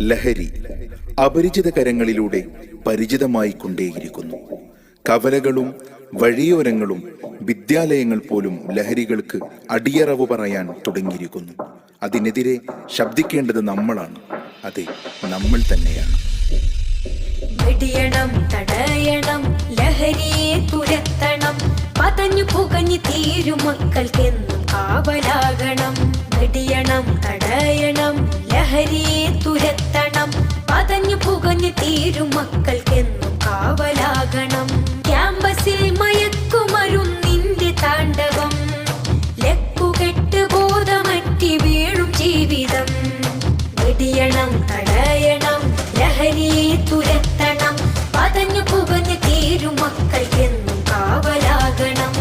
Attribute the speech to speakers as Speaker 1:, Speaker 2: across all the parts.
Speaker 1: ലഹരി അപരിചിത കരങ്ങളിലൂടെ പരിചിതമായി കൊണ്ടേയിരിക്കുന്നു. കവലകളും വഴിയോരങ്ങളും വിദ്യാലയങ്ങൾ പോലും ലഹരികൾക്ക് അടിയറവ് പറയാൻ തുടങ്ങിയിരിക്കുന്നു. അതിനെതിരെ ശബ്ദിക്കേണ്ടത് നമ്മളാണ്. അതെ, നമ്മൾ തന്നെയാണ്.
Speaker 2: വെടിയണം, തടയണം, ലഹരിയെ തുരത്തണം, പതഞ്ഞു പുകഞ്ഞു തീരും മക്കൾക്കെന്നും കാവലാകണം. വെടിയണം, തടയണം, ലഹരിയെ തുരത്തണം, പതഞ്ഞു പുകഞ്ഞു തീരും മക്കൾക്കെന്നും കാവലാകണം. ക്യാമ്പസിൽ മയക്കുമരുന്നിന്റെ താണ്ഡവം, ലക്കുകെട്ട് ബോധമറ്റി വീഴും ജീവിതം. വെടിയണം, തടയണം, ലഹരിയെ തുരത്തണം, പതഞ്ഞു പുകഞ്ഞു തീരും മക്കൾക്കെന്നും കാവലാകണം.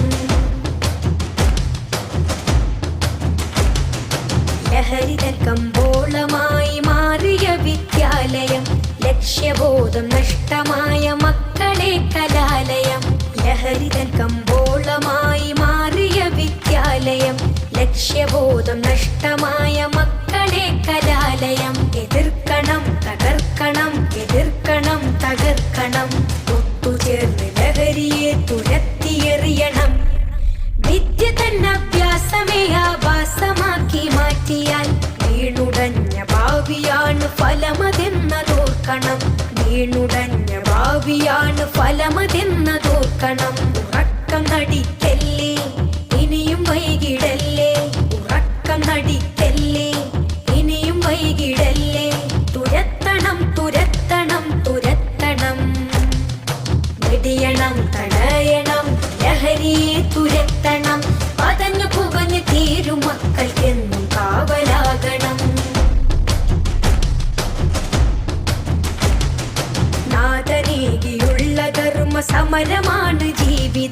Speaker 2: ലഹരിതൻ കമ്പോളമായി മാറിയ വിദ്യാലയം, ലക്ഷ്യബോധം നഷ്ടമായ മക്കളെ കലാലയം. ലഹരിതൻ കമ്പോളമായി മാറിയ വിദ്യാലയം, ലക്ഷ്യബോധം നഷ്ടമായ മക്കളെ കലാലയം. എതിർക്കണം, തകർക്കണം, എതിർക്കണം, തകർക്കണം, ഒത്തുചേർന്ന് ലഹരിയെ തുരത്തിയെറിയണം. വിദ്യ തന്നെ അഭ്യാസമേ ആഭാസമാക്കി മാറ്റിയാൽ വീണുടഞ്ഞ ഭാവിയാണ് ഫലമതെന്നതോർക്കണം. വീണുടഞ്ഞ ഭാവിയാണ് ഫലമതെന്നതോർക്കണം. ഉറക്കം നടിക്കല്ലേ, ഇനിയും വൈകിടല്ലേ. ഉറക്കം നടിക്കല്ലേ, ഇനിയും വൈകിടല്ലേ. തുരത്തണം, തുരത്തണം, തുരത്തണം. വെടിയണം, തടയണം, ലഹരിയെ തുരത്തണം, പതഞ്ഞു പുകഞ്ഞു തീരും മക്കൾക്കെന്നും കാവലാകണം. നാദനേകിയുള്ള ധർമ്മ സമരമാണ് ജീവിതം.